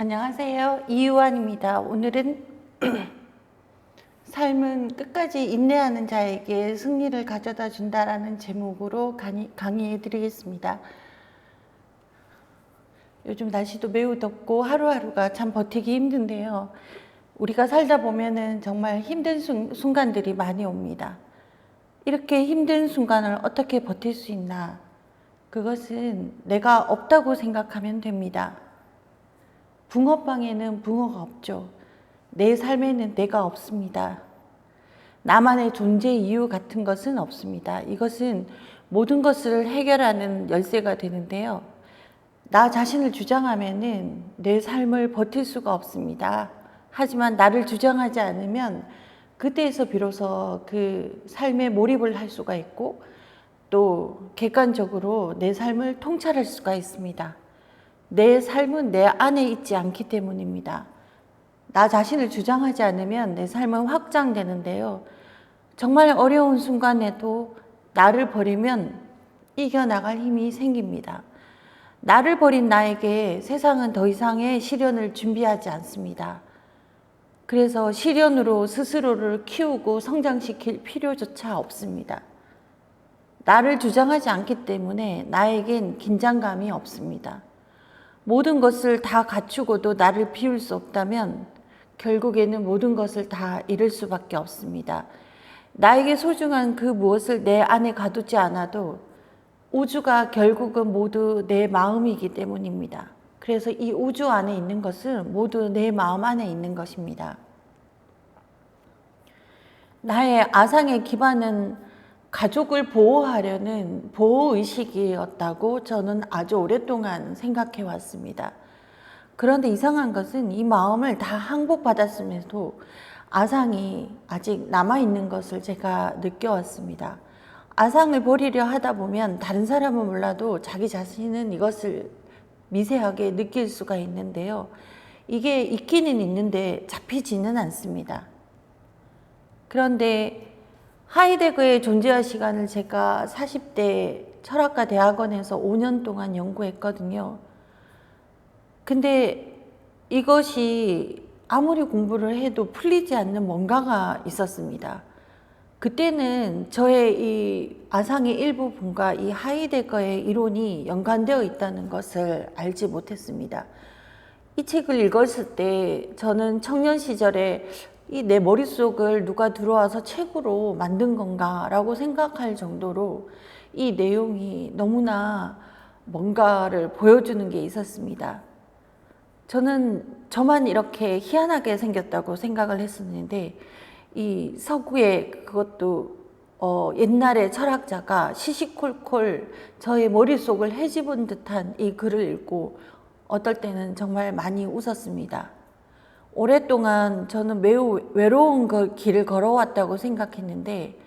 안녕하세요. 이유환입니다. 오늘은 삶은 끝까지 인내하는 자에게 승리를 가져다 준다라는 제목으로 강의해 드리겠습니다. 요즘 날씨도 매우 덥고 하루하루가 참 버티기 힘든데요. 우리가 살다 보면은 정말 힘든 순간들이 많이 옵니다. 이렇게 힘든 순간을 어떻게 버틸 수 있나? 그것은 내가 없다고 생각하면 됩니다. 붕어빵에는 붕어가 없죠. 내 삶에는 내가 없습니다. 나만의 존재 이유 같은 것은 없습니다. 이것은 모든 것을 해결하는 열쇠가 되는데요. 나 자신을 주장하면은 내 삶을 버틸 수가 없습니다. 하지만 나를 주장하지 않으면 그때에서 비로소 그 삶에 몰입을 할 수가 있고 또 객관적으로 내 삶을 통찰할 수가 있습니다. 내 삶은 내 안에 있지 않기 때문입니다. 나 자신을 주장하지 않으면 내 삶은 확장되는데요. 정말 어려운 순간에도 나를 버리면 이겨나갈 힘이 생깁니다. 나를 버린 나에게 세상은 더 이상의 시련을 준비하지 않습니다. 그래서 시련으로 스스로를 키우고 성장시킬 필요조차 없습니다. 나를 주장하지 않기 때문에 나에겐 긴장감이 없습니다. 모든 것을 다 갖추고도 나를 비울 수 없다면 결국에는 모든 것을 다 잃을 수밖에 없습니다. 나에게 소중한 그 무엇을 내 안에 가두지 않아도 우주가 결국은 모두 내 마음이기 때문입니다. 그래서 이 우주 안에 있는 것은 모두 내 마음 안에 있는 것입니다. 나의 아상의 기반은 가족을 보호하려는 보호의식이었다고 저는 아주 오랫동안 생각해 왔습니다. 그런데 이상한 것은 이 마음을 다 항복받았음에도 아상이 아직 남아있는 것을 제가 느껴왔습니다. 아상을 버리려 하다 보면 다른 사람은 몰라도 자기 자신은 이것을 미세하게 느낄 수가 있는데요. 이게 있기는 있는데 잡히지는 않습니다. 그런데 하이데거의 존재와 시간을 제가 40대 철학과 대학원에서 5년 동안 연구했거든요. 근데 이것이 아무리 공부를 해도 풀리지 않는 뭔가가 있었습니다. 그때는 저의 이 아상의 일부분과 이 하이데거의 이론이 연관되어 있다는 것을 알지 못했습니다. 이 책을 읽었을 때 저는 청년 시절에 이 내 머릿속을 누가 들어와서 책으로 만든 건가 라고 생각할 정도로 이 내용이 너무나 뭔가를 보여주는 게 있었습니다. 저는 저만 이렇게 희한하게 생겼다고 생각을 했었는데 이 서구의 그것도 옛날에 철학자가 시시콜콜 저의 머릿속을 헤집은 듯한 이 글을 읽고 어떨 때는 정말 많이 웃었습니다. 오랫동안 저는 매우 외로운 그 길을 걸어왔다고 생각했는데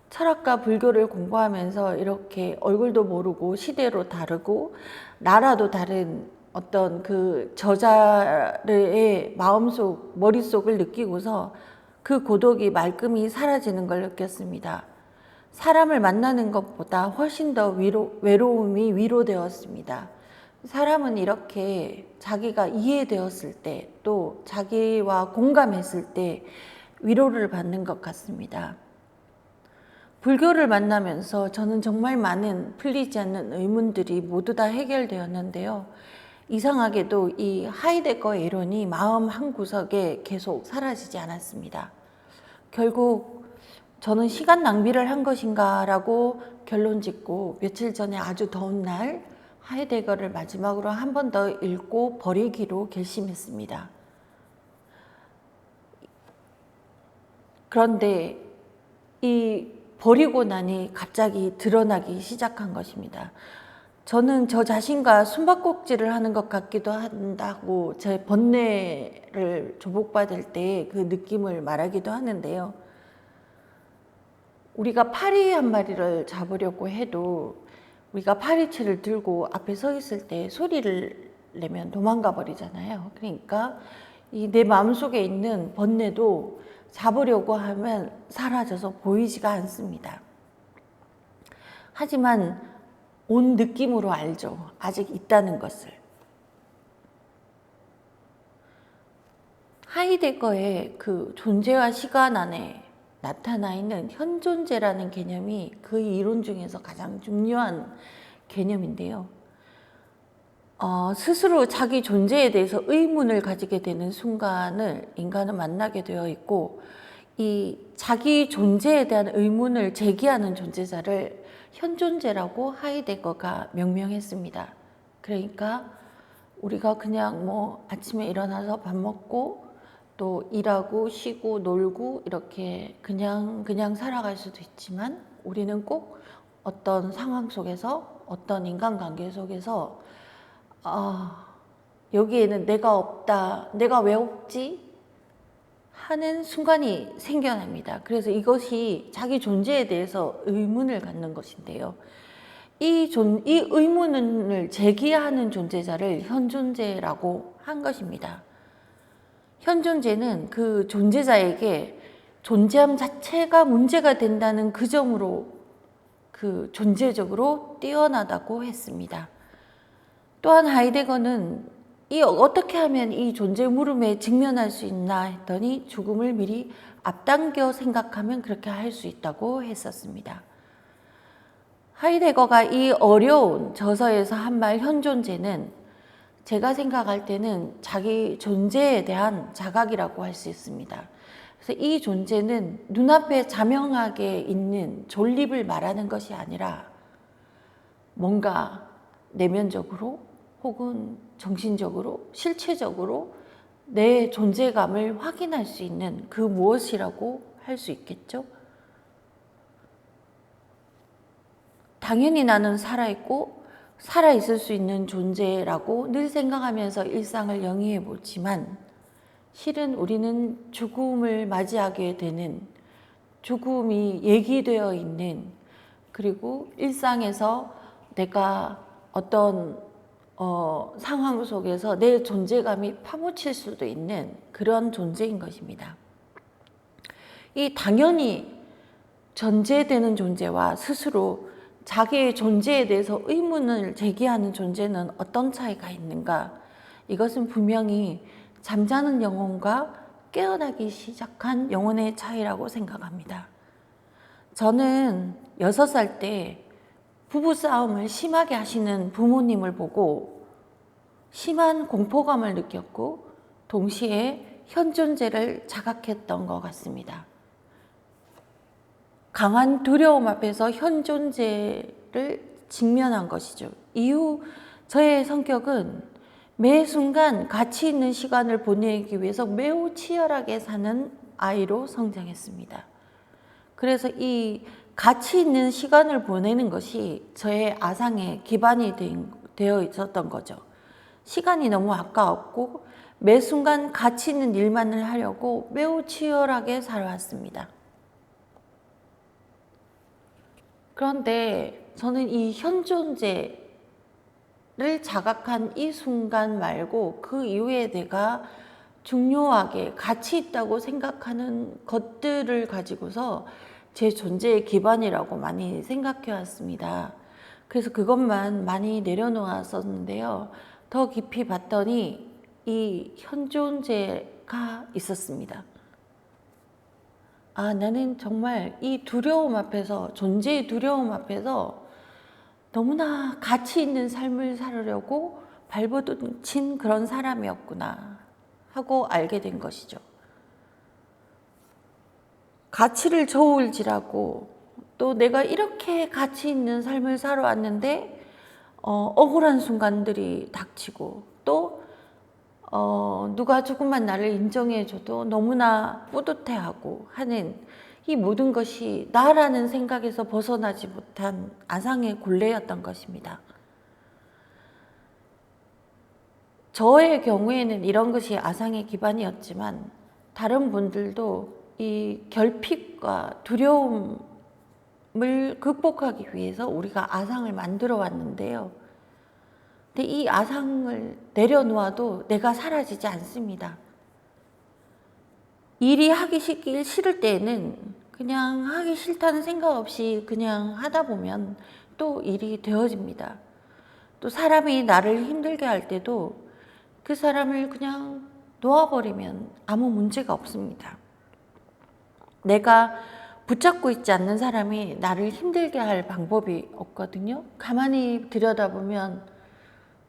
철학과 불교를 공부하면서 이렇게 얼굴도 모르고 시대로 다르고 나라도 다른 어떤 그 저자의 마음속, 머릿속을 느끼고서 그 고독이 말끔히 사라지는 걸 느꼈습니다. 사람을 만나는 것보다 훨씬 더 외로움이 위로되었습니다. 사람은 이렇게 자기가 이해되었을 때 또 자기와 공감했을 때 위로를 받는 것 같습니다. 불교를 만나면서 저는 정말 많은 풀리지 않는 의문들이 모두 다 해결되었는데요. 이상하게도 이 하이데거의 이론이 마음 한구석에 계속 사라지지 않았습니다. 결국 저는 시간 낭비를 한 것인가 라고 결론 짓고 며칠 전에 아주 더운 날 하이데거를 마지막으로 한 번 더 읽고 버리기로 결심했습니다. 그런데 이 버리고 나니 갑자기 드러나기 시작한 것입니다. 저는 저 자신과 숨바꼭질을 하는 것 같기도 한다고 제 번뇌를 조복받을 때 그 느낌을 말하기도 하는데요. 우리가 파리 한 마리를 잡으려고 해도 우리가 파리채를 들고 앞에 서 있을 때 소리를 내면 도망가 버리잖아요. 그러니까 이 내 마음속에 있는 번뇌도 잡으려고 하면 사라져서 보이지가 않습니다. 하지만 온 느낌으로 알죠. 아직 있다는 것을. 하이데거의 그 존재와 시간 안에 나타나 있는 현존재라는 개념이 그 이론 중에서 가장 중요한 개념인데요. 스스로 자기 존재에 대해서 의문을 가지게 되는 순간을 인간은 만나게 되어 있고, 이 자기 존재에 대한 의문을 제기하는 존재자를 현존재라고 하이데거가 명명했습니다. 그러니까 우리가 그냥 뭐 아침에 일어나서 밥 먹고 또 일하고 쉬고 놀고 이렇게 그냥 살아갈 수도 있지만, 우리는 꼭 어떤 상황 속에서, 어떤 인간관계 속에서 여기에는 내가 없다, 내가 왜 없지? 하는 순간이 생겨납니다. 그래서 이것이 자기 존재에 대해서 의문을 갖는 것인데요. 이 의문을 제기하는 존재자를 현존재라고 한 것입니다. 현존재는 그 존재자에게 존재함 자체가 문제가 된다는 그 점으로 그 존재적으로 뛰어나다고 했습니다. 또한 하이데거는 어떻게 하면 이 존재 물음에 직면할 수 있나 했더니 죽음을 미리 앞당겨 생각하면 그렇게 할 수 있다고 했었습니다. 하이데거가 이 어려운 저서에서 한 말 현존재는 제가 생각할 때는 자기 존재에 대한 자각이라고 할 수 있습니다. 그래서 이 존재는 눈앞에 자명하게 있는 존립을 말하는 것이 아니라 뭔가 내면적으로 혹은 정신적으로, 실체적으로 내 존재감을 확인할 수 있는 그 무엇이라고 할 수 있겠죠? 당연히 나는 살아있고 살아있을 수 있는 존재라고 늘 생각하면서 일상을 영위해 보지만, 실은 우리는 죽음을 맞이하게 되는, 죽음이 얘기되어 있는, 그리고 일상에서 내가 어떤 상황 속에서 내 존재감이 파묻힐 수도 있는 그런 존재인 것입니다. 이 당연히 전제되는 존재와 스스로 자기의 존재에 대해서 의문을 제기하는 존재는 어떤 차이가 있는가? 이것은 분명히 잠자는 영혼과 깨어나기 시작한 영혼의 차이라고 생각합니다. 저는 6살 때 부부싸움을 심하게 하시는 부모님을 보고 심한 공포감을 느꼈고, 동시에 현존재를 자각했던 것 같습니다. 강한 두려움 앞에서 현존재를 직면한 것이죠. 이후 저의 성격은 매 순간 가치 있는 시간을 보내기 위해서 매우 치열하게 사는 아이로 성장했습니다. 그래서 이 가치 있는 시간을 보내는 것이 저의 아상의 기반이 되어 있었던 거죠. 시간이 너무 아까웠고 매 순간 가치 있는 일만을 하려고 매우 치열하게 살아왔습니다. 그런데 저는 이 현존재를 자각한 이 순간 말고 그 이후에 내가 중요하게 가치 있다고 생각하는 것들을 가지고서 제 존재의 기반이라고 많이 생각해 왔습니다. 그래서 그것만 많이 내려놓았었는데요. 더 깊이 봤더니 이 현존재가 있었습니다. 나는 정말 이 두려움 앞에서, 존재의 두려움 앞에서 너무나 가치 있는 삶을 살으려고 발버둥친 그런 사람이었구나 하고 알게 된 것이죠. 가치를 저울질하고 또 내가 이렇게 가치 있는 삶을 살아왔는데 억울한 순간들이 닥치고, 또 누가 조금만 나를 인정해줘도 너무나 뿌듯해하고 하는 이 모든 것이 나라는 생각에서 벗어나지 못한 아상의 굴레였던 것입니다. 저의 경우에는 이런 것이 아상의 기반이었지만, 다른 분들도 이 결핍과 두려움을 극복하기 위해서 우리가 아상을 만들어 왔는데요. 근데 이 아상을 내려놓아도 내가 사라지지 않습니다. 일이 하기 싫을 때에는 그냥 하기 싫다는 생각 없이 그냥 하다 보면 또 일이 되어집니다. 또 사람이 나를 힘들게 할 때도 그 사람을 그냥 놓아버리면 아무 문제가 없습니다. 내가 붙잡고 있지 않는 사람이 나를 힘들게 할 방법이 없거든요. 가만히 들여다보면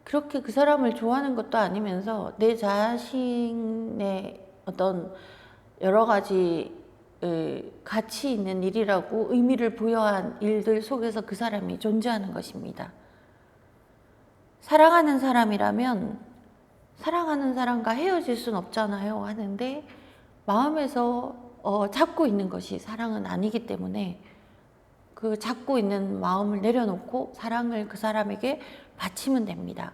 그렇게 그 사람을 좋아하는 것도 아니면서 내 자신의 어떤 여러 가지 가치 있는 일이라고 의미를 부여한 일들 속에서 그 사람이 존재하는 것입니다. 사랑하는 사람이라면 사랑하는 사람과 헤어질 순 없잖아요 하는데 마음에서 잡고 있는 것이 사랑은 아니기 때문에 그 잡고 있는 마음을 내려놓고 사랑을 그 사람에게 바치면 됩니다.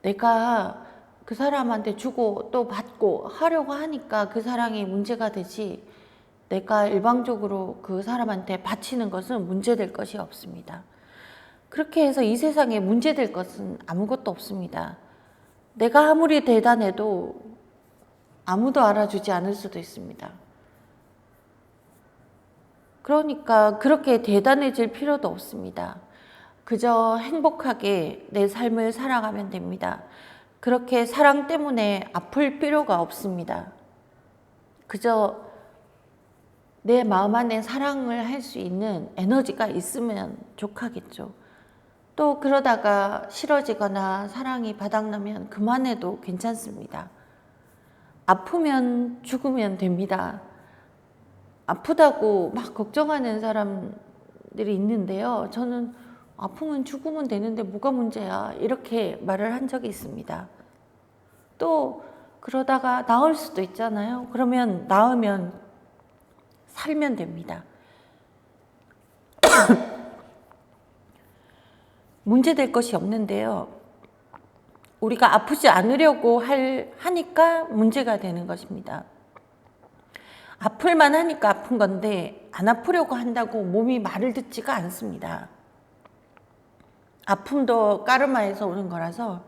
내가 그 사람한테 주고 또 받고 하려고 하니까 그 사랑이 문제가 되지, 내가 일방적으로 그 사람한테 바치는 것은 문제될 것이 없습니다. 그렇게 해서 이 세상에 문제될 것은 아무것도 없습니다. 내가 아무리 대단해도 아무도 알아주지 않을 수도 있습니다. 그러니까 그렇게 대단해질 필요도 없습니다. 그저 행복하게 내 삶을 살아가면 됩니다. 그렇게 사랑 때문에 아플 필요가 없습니다. 그저 내 마음 안에 사랑을 할 수 있는 에너지가 있으면 족하겠죠. 또 그러다가 싫어지거나 사랑이 바닥나면 그만해도 괜찮습니다. 아프면 죽으면 됩니다. 아프다고 막 걱정하는 사람들이 있는데요. 저는 아프면 죽으면 되는데 뭐가 문제야 이렇게 말을 한 적이 있습니다. 또 그러다가 나을 수도 있잖아요. 그러면 나으면 살면 됩니다. 문제될 것이 없는데요. 우리가 아프지 않으려고 하니까 문제가 되는 것입니다. 아플만 하니까 아픈 건데 안 아프려고 한다고 몸이 말을 듣지가 않습니다. 아픔도 까르마에서 오는 거라서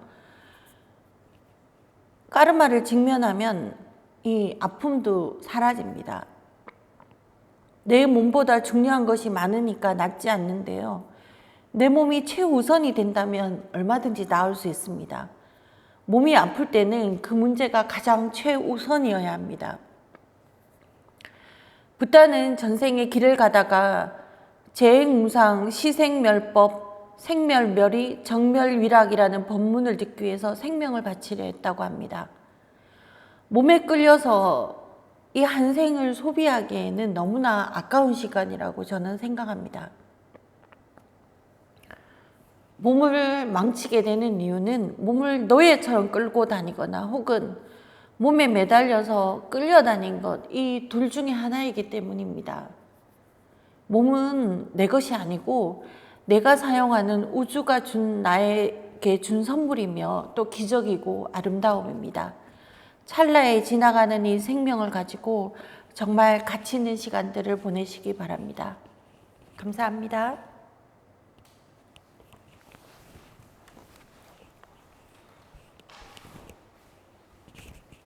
까르마를 직면하면 이 아픔도 사라집니다. 내 몸보다 중요한 것이 많으니까 낫지 않는데요. 내 몸이 최우선이 된다면 얼마든지 나을 수 있습니다. 몸이 아플 때는 그 문제가 가장 최우선이어야 합니다. 부다는 전생에 길을 가다가 재행무상, 시생멸법, 생멸멸의, 정멸위락이라는 법문을 듣기 위해서 생명을 바치려 했다고 합니다. 몸에 끌려서 이 한 생을 소비하기에는 너무나 아까운 시간이라고 저는 생각합니다. 몸을 망치게 되는 이유는 몸을 노예처럼 끌고 다니거나 혹은 몸에 매달려서 끌려다닌 것, 이 둘 중에 하나이기 때문입니다. 몸은 내 것이 아니고 내가 사용하는 우주가 나에게 준 선물이며 또 기적이고 아름다움입니다. 찰나에 지나가는 이 생명을 가지고 정말 가치 있는 시간들을 보내시기 바랍니다. 감사합니다.